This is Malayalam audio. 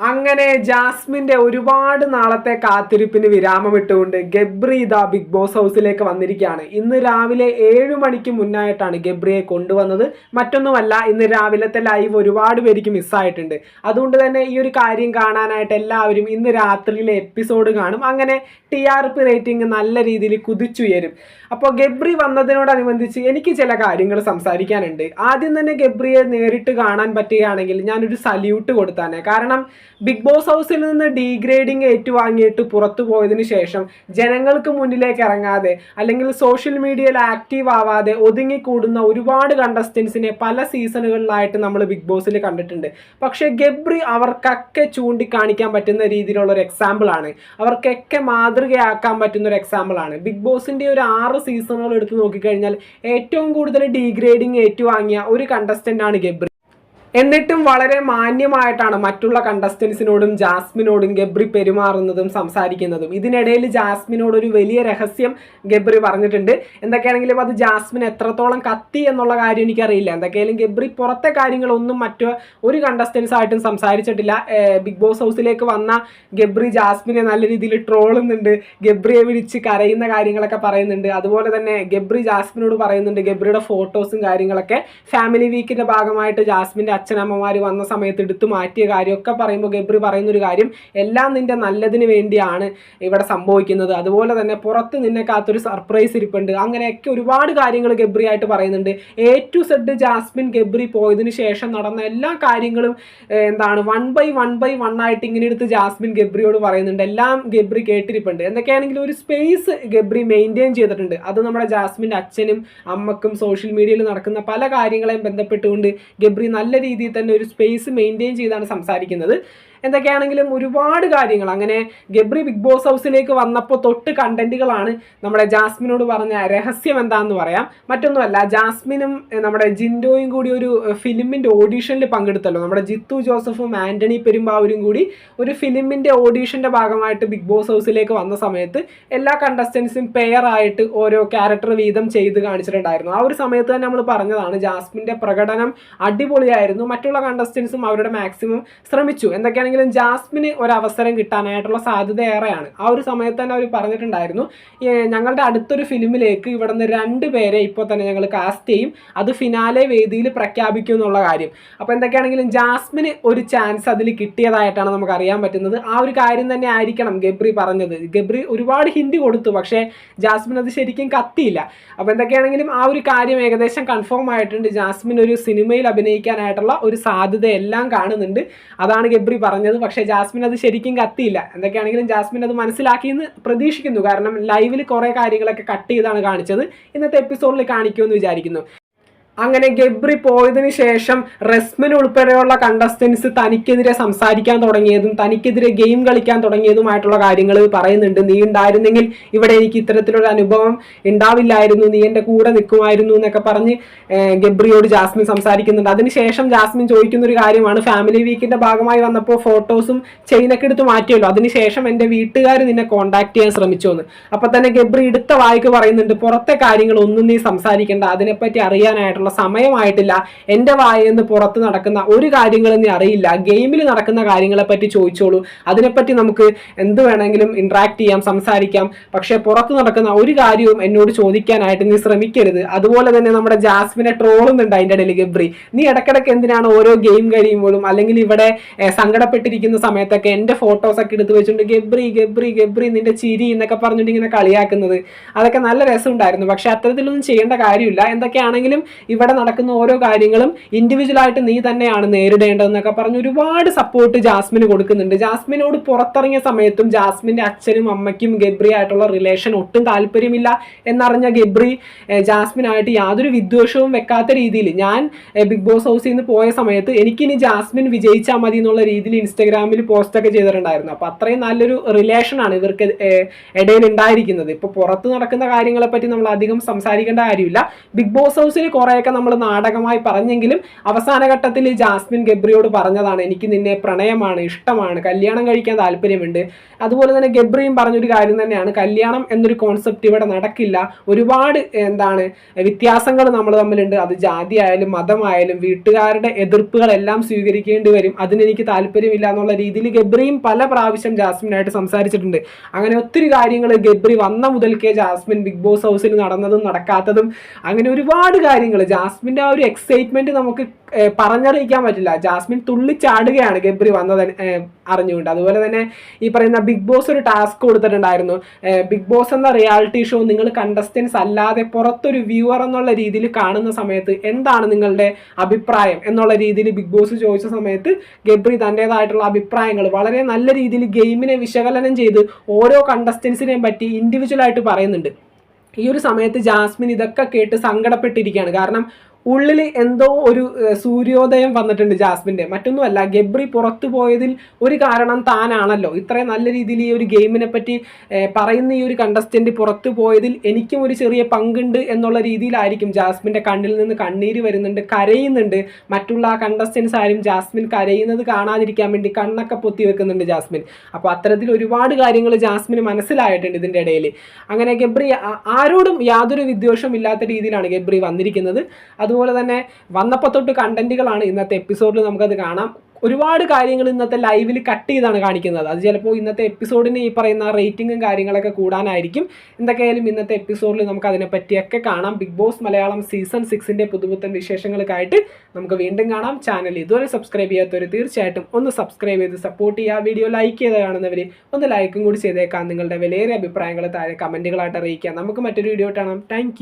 അങ്ങനെ ജാസ്മിന്റെ ഒരുപാട് നാളത്തെ കാത്തിരിപ്പിന് വിരാമമിട്ടുകൊണ്ട് ഗബ്രി ഇതാ ബിഗ് ബോസ് ഹൗസിലേക്ക് വന്നിരിക്കുകയാണ്. ഇന്ന് രാവിലെ 7 മണിക്ക് മുന്നായിട്ടാണ് ഗബ്രിയെ കൊണ്ടുവന്നത്. മറ്റൊന്നുമല്ല, ഇന്ന് രാവിലത്തെ ലൈവ് ഒരുപാട് പേർക്ക് മിസ്സായിട്ടുണ്ട്. അതുകൊണ്ട് തന്നെ ഈ ഒരു കാര്യം കാണാനായിട്ട് എല്ലാവരും ഇന്ന് രാത്രിയിലെ എപ്പിസോഡ് കാണും. അങ്ങനെ TRP റേറ്റിംഗ് നല്ല രീതിയിൽ കുതിച്ചുയരും. അപ്പോൾ ഗബ്രി വന്നതിനോടനുബന്ധിച്ച് എനിക്ക് ചില കാര്യങ്ങൾ സംസാരിക്കാനുണ്ട്. ആദ്യം തന്നെ ഗബ്രിയെ നേരിട്ട് കാണാൻ പറ്റുകയാണെങ്കിൽ ഞാനൊരു സല്യൂട്ട് കൊടുത്താനെ. കാരണം ബിഗ് ബോസ് ഹൗസിൽ നിന്ന് ഡീഗ്രേഡിങ് ഏറ്റുവാങ്ങിയിട്ട് പുറത്തു പോയതിനു ശേഷം ജനങ്ങൾക്ക് മുന്നിലേക്ക് ഇറങ്ങാതെ അല്ലെങ്കിൽ സോഷ്യൽ മീഡിയയിൽ ആക്റ്റീവ് ആവാതെ ഒതുങ്ങിക്കൂടുന്ന ഒരുപാട് കണ്ടസ്റ്റൻസിനെ പല സീസണുകളിലായിട്ട് നമ്മൾ ബിഗ് ബോസിൽ കണ്ടിട്ടുണ്ട്. പക്ഷേ ഗബ്രി അവർക്കൊക്കെ ചൂണ്ടിക്കാണിക്കാൻ പറ്റുന്ന രീതിയിലുള്ള ഒരു എക്സാമ്പിൾ ആണ്. അവർക്കൊക്കെ മാതൃകയാക്കാൻ പറ്റുന്ന ഒരു എക്സാമ്പിൾ ആണ്. ബിഗ് ബോസിന്റെ ഒരു 6 സീസണുകൾ എടുത്ത് നോക്കിക്കഴിഞ്ഞാൽ ഏറ്റവും കൂടുതൽ ഡീഗ്രേഡിങ് ഏറ്റുവാങ്ങിയ ഒരു കണ്ടസ്റ്റന്റ് ആണ് ഗബ്രി. എന്നിട്ടും വളരെ മാന്യമായിട്ടാണ് മറ്റുള്ള കണ്ടസ്റ്റൻസിനോടും ജാസ്മിനോടും ഗബ്രി പെരുമാറുന്നതും സംസാരിക്കുന്നതും. ഇതിനിടയിൽ ജാസ്മിനോട് ഒരു വലിയ രഹസ്യം ഗബ്രി പറഞ്ഞിട്ടുണ്ട്. എന്തൊക്കെയാണെങ്കിലും അത് ജാസ്മിൻ എത്രത്തോളം കത്തി എന്നുള്ള കാര്യം എനിക്കറിയില്ല. എന്തൊക്കെയായാലും ഗബ്രി പുറത്തെ കാര്യങ്ങളൊന്നും മറ്റു ഒരു കണ്ടസ്റ്റൻസ് ആയിട്ടും സംസാരിച്ചിട്ടില്ല. ബിഗ് ബോസ് ഹൗസിലേക്ക് വന്ന ഗബ്രി ജാസ്മിനെ നല്ല രീതിയിൽ ട്രോളുന്നുണ്ട്, ഗബ്രിയെ വിളിച്ച് കരയുന്ന കാര്യങ്ങളൊക്കെ പറയുന്നുണ്ട്. അതുപോലെ തന്നെ ഗബ്രി ജാസ്മിനോട് പറയുന്നുണ്ട് ഗബ്രിയുടെ ഫോട്ടോസും കാര്യങ്ങളൊക്കെ ഫാമിലി വീക്കിന്റെ ഭാഗമായിട്ട് ജാസ്മിന്റെ അച്ഛനമ്മമാർ വന്ന സമയത്ത് എടുത്തു മാറ്റിയ കാര്യമൊക്കെ പറയുമ്പോൾ ഗബ്രി പറയുന്നൊരു കാര്യം, എല്ലാം നിന്റെ നല്ലതിന് വേണ്ടിയാണ് ഇവിടെ സംഭവിക്കുന്നത്, അതുപോലെ തന്നെ പുറത്ത് നിന്നെ കാത്തൊരു സർപ്രൈസ് ഇരിപ്പുണ്ട്, അങ്ങനെയൊക്കെ ഒരുപാട് കാര്യങ്ങൾ ഗബ്രി ആയിട്ട് പറയുന്നുണ്ട്. A to Z Jasmin Gabri പോയതിനു ശേഷം നടന്ന എല്ലാ കാര്യങ്ങളും എന്താണ് 1 ആയിട്ട് ഇങ്ങനെ എടുത്ത് ജാസ്മിൻ ഗബ്രിയോട് പറയുന്നുണ്ട്. എല്ലാം ഗബ്രി കേട്ടിരിപ്പുണ്ട്. എന്തൊക്കെയാണെങ്കിലും ഒരു സ്പേസ് ഗബ്രി മെയിൻറ്റെയിൻ ചെയ്തിട്ടുണ്ട്. അത് നമ്മുടെ ജാസ്മിൻ്റെ അച്ഛനും അമ്മക്കും സോഷ്യൽ മീഡിയയിൽ നടക്കുന്ന പല കാര്യങ്ങളെയും ബന്ധപ്പെട്ടുകൊണ്ട് ഗബ്രി നല്ല രീതിയിൽ തന്നെ ഒരു സ്പേസ് മെയിൻറ്റെയിൻ ചെയ്താണ് സംസാരിക്കുന്നത്. എന്തൊക്കെയാണെങ്കിലും ഒരുപാട് കാര്യങ്ങൾ അങ്ങനെ ഗബ്രി ബിഗ് ബോസ് ഹൗസിലേക്ക് വന്നപ്പോൾ തൊട്ട് കണ്ടന്റുകളാണ്. നമ്മുടെ ജാസ്മിനോട് പറഞ്ഞ രഹസ്യം എന്താണെന്ന് പറയാം. മറ്റൊന്നുമല്ല, ജാസ്മിനും നമ്മുടെ ജിൻഡോയും കൂടി ഒരു ഫിലിമിൻ്റെ ഓഡീഷനിൽ പങ്കെടുത്തല്ലോ. നമ്മുടെ ജിത്തു ജോസഫും ആൻ്റണി പെരുമ്പാവൂരും കൂടി ഒരു ഫിലിമിൻ്റെ ഓഡീഷൻ്റെ ഭാഗമായിട്ട് ബിഗ് ബോസ് ഹൗസിലേക്ക് വന്ന സമയത്ത് എല്ലാ കണ്ടസ്റ്റൻസും പെയർ ആയിട്ട് ഓരോ ക്യാരക്ടർ വീതം ചെയ്ത് കാണിച്ചിട്ടുണ്ടായിരുന്നു. ആ ഒരു സമയത്ത് തന്നെ നമ്മൾ പറഞ്ഞതാണ് ജാസ്മിൻ്റെ പ്രകടനം അടിപൊളിയായിരുന്നു. മറ്റുള്ള കണ്ടസ്റ്റൻസും അവരുടെ മാക്സിമം ശ്രമിച്ചു. എന്തൊക്കെയാണെങ്കിൽ ജാസ്മിന് ഒരു അവസരം കിട്ടാനായിട്ടുള്ള സാധ്യത ഏറെയാണ്. ആ ഒരു സമയത്ത് തന്നെ അവർ പറഞ്ഞിട്ടുണ്ടായിരുന്നു ഞങ്ങളുടെ അടുത്തൊരു ഫിലിമിലേക്ക് ഇവിടെ നിന്ന് 2 പേരെ ഇപ്പോൾ തന്നെ ഞങ്ങൾ കാസ്റ്റ് ചെയ്യും, അത് ഫിനാലെ വേദിയിൽ പ്രഖ്യാപിക്കും എന്നുള്ള കാര്യം. അപ്പോൾ എന്തൊക്കെയാണെങ്കിലും ജാസ്മിന് ഒരു ചാൻസ് അതിൽ കിട്ടിയതായിട്ടാണ് നമുക്ക് അറിയാൻ പറ്റുന്നത്. ആ ഒരു കാര്യം തന്നെ ആയിരിക്കണം ഗബ്രി പറഞ്ഞത്. ഗബ്രി ഒരുപാട് ഹിന്റ് കൊടുത്തു, പക്ഷേ ജാസ്മിൻ അത് ശരിക്കും കത്തിയില്ല. അപ്പോൾ എന്തൊക്കെയാണെങ്കിലും ആ ഒരു കാര്യം ഏകദേശം കൺഫേം ആയിട്ടുണ്ട്. ജാസ്മിൻ ഒരു സിനിമയിൽ അഭിനയിക്കാനായിട്ടുള്ള ഒരു സാധ്യത എല്ലാം കാണുന്നുണ്ട്. അതാണ് ഗബ്രി പറഞ്ഞത്. പക്ഷേ ജാസ്മിൻ അത് ശരിക്കും കത്തിയില്ല. എന്തൊക്കെയാണെങ്കിലും ജാസ്മിൻ അത് മനസ്സിലാക്കിയെന്ന് പ്രതീക്ഷിക്കുന്നു. കാരണം ലൈവിൽ കുറേ കാര്യങ്ങളൊക്കെ കട്ട് ചെയ്താണ് കാണിച്ചത്. ഇന്നത്തെ എപ്പിസോഡിൽ കാണിക്കുമെന്ന് വിചാരിക്കുന്നു. അങ്ങനെ ഗബ്രി പോയതിനു ശേഷം റസ്മിൻ ഉൾപ്പെടെയുള്ള കണ്ടസ്റ്റൻസ് തനിക്കെതിരെ സംസാരിക്കാൻ തുടങ്ങിയതും തനിക്കെതിരെ ഗെയിം കളിക്കാൻ തുടങ്ങിയതുമായിട്ടുള്ള കാര്യങ്ങൾ പറയുന്നുണ്ട്. നീ ഉണ്ടായിരുന്നെങ്കിൽ ഇവിടെ എനിക്ക് ഇത്തരത്തിലൊരു അനുഭവം ഉണ്ടാവില്ലായിരുന്നു, നീ എൻ്റെ കൂടെ നിൽക്കുമായിരുന്നു എന്നൊക്കെ പറഞ്ഞ് ഗബ്രിയോട് ജാസ്മിൻ സംസാരിക്കുന്നുണ്ട്. അതിനുശേഷം ജാസ്മിൻ ചോദിക്കുന്നൊരു കാര്യമാണ്, ഫാമിലി വീക്കിൻ്റെ ഭാഗമായി വന്നപ്പോൾ ഫോട്ടോസും ചെയിനൊക്കെ എടുത്ത് മാറ്റിയല്ലോ, അതിനുശേഷം എൻ്റെ വീട്ടുകാർ നിന്നെ കോൺടാക്ട് ചെയ്യാൻ ശ്രമിച്ചു എന്ന്. അപ്പം തന്നെ ഗബ്രി എടുത്ത വായിക്ക് പറയുന്നുണ്ട്, പുറത്തെ കാര്യങ്ങളൊന്നും നീ സംസാരിക്കേണ്ട, അതിനെപ്പറ്റി അറിയാനായിട്ടുള്ള സമയമായിട്ടില്ല, എൻ്റെ വായെന്ന് പുറത്ത് നടക്കുന്ന ഒരു കാര്യങ്ങളും നീ അറിയില്ല, ഗെയിമിൽ നടക്കുന്ന കാര്യങ്ങളെ പറ്റി ചോദിച്ചോളൂ, അതിനെപ്പറ്റി നമുക്ക് എന്ത് വേണമെങ്കിലും ഇന്ററാക്ട് ചെയ്യാം, സംസാരിക്കാം, പക്ഷേ പുറത്ത് നടക്കുന്ന ഒരു കാര്യവും എന്നോട് ചോദിക്കാനായിട്ട് നീ ശ്രമിക്കരുത്. അതുപോലെ തന്നെ നമ്മുടെ ജാസ്മിനെ ട്രോളുന്നുണ്ട് അതിൻ്റെ ഇടയിൽ ഗബ്രി, നീ ഇടയ്ക്കിടയ്ക്ക് എന്തിനാണ് ഓരോ ഗെയിം കഴിയുമ്പോഴും അല്ലെങ്കിൽ ഇവിടെ സങ്കടപ്പെട്ടിരിക്കുന്ന സമയത്തൊക്കെ എൻ്റെ ഫോട്ടോസൊക്കെ എടുത്ത് വെച്ചിട്ടുണ്ട് ഗബ്രി ഗബ്രി ഗബ്രി നിന്റെ ചിരി എന്നൊക്കെ പറഞ്ഞിട്ട് ഇങ്ങനെ കളിയാക്കുന്നത്. അതൊക്കെ നല്ല രസമുണ്ടായിരുന്നു. പക്ഷെ അത്തരത്തിലൊന്നും ചെയ്യേണ്ട കാര്യമില്ല. എന്തൊക്കെയാണെങ്കിലും ഇവിടെ നടക്കുന്ന ഓരോ കാര്യങ്ങളും ഇൻഡിവിജ്വലായിട്ട് നീ തന്നെയാണ് നേരിടേണ്ടതെന്നൊക്കെ പറഞ്ഞ് ഒരുപാട് സപ്പോർട്ട് ജാസ്മിന് കൊടുക്കുന്നുണ്ട്. ജാസ്മിനോട് പുറത്തിറങ്ങിയ സമയത്തും ജാസ്മിൻ്റെ അച്ഛനും അമ്മയ്ക്കും ഗബ്രി ആയിട്ടുള്ള റിലേഷൻ ഒട്ടും താല്പര്യമില്ല എന്നറിഞ്ഞ ഗബ്രി ജാസ്മിനായിട്ട് യാതൊരു വിദ്വേഷവും വെക്കാത്ത രീതിയിൽ, ഞാൻ ബിഗ് ബോസ് ഹൗസിൽ നിന്ന് പോയ സമയത്ത് എനിക്കിനി ജാസ്മിൻ വിജയിച്ചാൽ മതി എന്നുള്ള രീതിയിൽ ഇൻസ്റ്റഗ്രാമിൽ പോസ്റ്റൊക്കെ ചെയ്തിട്ടുണ്ടായിരുന്നു. അപ്പോൾ അത്രയും നല്ലൊരു റിലേഷനാണ് ഇവർക്ക് ഇടയിൽ ഉണ്ടായിരിക്കുന്നത്. ഇപ്പോൾ പുറത്ത് നടക്കുന്ന കാര്യങ്ങളെ പറ്റി നമ്മൾ അധികം സംസാരിക്കേണ്ട കാര്യമില്ല. ബിഗ് ബോസ് ഹൗസിൽ കുറേ കുറേയൊക്കെ നമ്മൾ നാടകമായി പറഞ്ഞെങ്കിലും അവസാന ഘട്ടത്തിൽ ജാസ്മിൻ ഗബ്രിയോട് പറഞ്ഞതാണ്, എനിക്ക് നിന്നെ പ്രണയമാണ്, ഇഷ്ടമാണ്, കല്യാണം കഴിക്കാൻ താല്പര്യമുണ്ട്. അതുപോലെ തന്നെ ഗബ്രിയും പറഞ്ഞൊരു കാര്യം തന്നെയാണ്, കല്യാണം എന്നൊരു കോൺസെപ്റ്റ് ഇവിടെ നടക്കില്ല, ഒരുപാട് വ്യത്യാസങ്ങൾ നമ്മൾ തമ്മിലുണ്ട്, അത് ജാതി ആയാലും മതമായാലും വീട്ടുകാരുടെ എതിർപ്പുകളെല്ലാം സ്വീകരിക്കേണ്ടി വരും, അതിനെനിക്ക് താല്പര്യമില്ല എന്നുള്ള രീതിയിൽ ഗബ്രിയും പല പ്രാവശ്യം ജാസ്മിനായിട്ട് സംസാരിച്ചിട്ടുണ്ട്. അങ്ങനെ ഒത്തിരി കാര്യങ്ങൾ ഗബ്രി വന്ന മുതൽക്കേ ജാസ്മിൻ ബിഗ് ബോസ് ഹൗസിൽ നടന്നതും നടക്കാത്തതും അങ്ങനെ ഒരുപാട് കാര്യങ്ങൾ ജാസ്മിൻ്റെ ആ ഒരു എക്സൈറ്റ്മെന്റ് നമുക്ക് പറഞ്ഞറിയിക്കാൻ പറ്റില്ല. ജാസ്മിൻ തുള്ളിച്ചാടുകയാണ് ഗബ്രി വന്നത് അറിഞ്ഞുകൊണ്ട്. അതുപോലെ തന്നെ ഈ പറയുന്ന ബിഗ് ബോസ് ഒരു ടാസ്ക് കൊടുത്തിട്ടുണ്ടായിരുന്നു, ബിഗ് ബോസ് എന്ന റിയാലിറ്റി ഷോ നിങ്ങൾ കണ്ടസ്റ്റൻസ് അല്ലാതെ പുറത്തൊരു വ്യൂവർ എന്നുള്ള രീതിയിൽ കാണുന്ന സമയത്ത് എന്താണ് നിങ്ങളുടെ അഭിപ്രായം എന്നുള്ള രീതിയിൽ ബിഗ് ബോസ് ചോദിച്ച സമയത്ത് ഗബ്രി തൻ്റെതായിട്ടുള്ള അഭിപ്രായങ്ങൾ വളരെ നല്ല രീതിയിൽ ഗെയിമിനെ വിശകലനം ചെയ്ത് ഓരോ കണ്ടസ്റ്റൻസിനെയും പറ്റി ഇൻഡിവിജ്വലായിട്ട് പറയുന്നുണ്ട്. ഈ ഒരു സമയത്ത് ജാസ്മിൻ ഇതൊക്കെ കേട്ട് സങ്കടപ്പെട്ടിരിക്കുകയാണ്. കാരണം ഉള്ളിൽ എന്തോ ഒരു സൂര്യോദയം വന്നിട്ടുണ്ട് ജാസ്മിൻ്റെ. മറ്റൊന്നുമല്ല, ഗബ്രി പുറത്തു പോയതിൽ ഒരു കാരണം താനാണല്ലോ. ഇത്രയും നല്ല രീതിയിൽ ഈ ഒരു ഗെയിമിനെ പറ്റി പറയുന്ന ഈ ഒരു കണ്ടസ്റ്റന്റ് പുറത്തു പോയതിൽ എനിക്കും ഒരു ചെറിയ പങ്കുണ്ട് എന്നുള്ള രീതിയിലായിരിക്കും ജാസ്മിൻ്റെ കണ്ണിൽ നിന്ന് കണ്ണീര് വരുന്നുണ്ട്, കരയുന്നുണ്ട്. മറ്റുള്ള ആ കണ്ടസ്റ്റൻസ് ആരും ജാസ്മിൻ കരയുന്നത് കാണാതിരിക്കാൻ വേണ്ടി കണ്ണൊക്കെ പൊത്തി വെക്കുന്നുണ്ട് ജാസ്മിൻ. അപ്പോൾ അത്തരത്തിൽ ഒരുപാട് കാര്യങ്ങൾ ജാസ്മിന് മനസ്സിലായിട്ടുണ്ട് ഇതിൻ്റെ ഇടയിൽ. അങ്ങനെ ഗബ്രി ആരോടും യാതൊരു വിദ്വേഷവും ഇല്ലാത്ത രീതിയിലാണ് ഗബ്രി വന്നിരിക്കുന്നത്. അതുപോലെ തന്നെ വന്നപ്പോൾ തൊട്ട് കണ്ടന്റുകളാണ് ഇന്നത്തെ എപ്പിസോഡിൽ നമുക്കത് കാണാം. ഒരുപാട് കാര്യങ്ങൾ ഇന്നത്തെ ലൈവിൽ കട്ട് ചെയ്താണ് കാണിക്കുന്നത്. അത് ചിലപ്പോൾ ഇന്നത്തെ എപ്പിസോഡിന് ഈ പറയുന്ന റേറ്റിംഗും കാര്യങ്ങളൊക്കെ കൂടാനായിരിക്കും. എന്തൊക്കെയായാലും ഇന്നത്തെ എപ്പിസോഡിൽ നമുക്ക് അതിനെപ്പറ്റിയൊക്കെ കാണാം. ബിഗ് ബോസ് മലയാളം സീസൺ 6 പുതുപുത്തൻ വിശേഷങ്ങൾക്കായിട്ട് നമുക്ക് വീണ്ടും കാണാം. ചാനൽ ഇതുവരെ സബ്സ്ക്രൈബ് ചെയ്യാത്തവർ തീർച്ചയായിട്ടും ഒന്ന് സബ്സ്ക്രൈബ് ചെയ്ത് സപ്പോർട്ട് ചെയ്യുക. വീഡിയോ ലൈക്ക് ചെയ്ത് കാണുന്നവർ ഒന്ന് ലൈക്കും കൂടി ചെയ്തേക്കാം. നിങ്ങളുടെ വിലയേറിയ അഭിപ്രായങ്ങൾ താഴെ കമൻറ്റുകളായിട്ട് അറിയിക്കുക. നമുക്ക് മറ്റൊരു വീഡിയോ കാണാം. താങ്ക്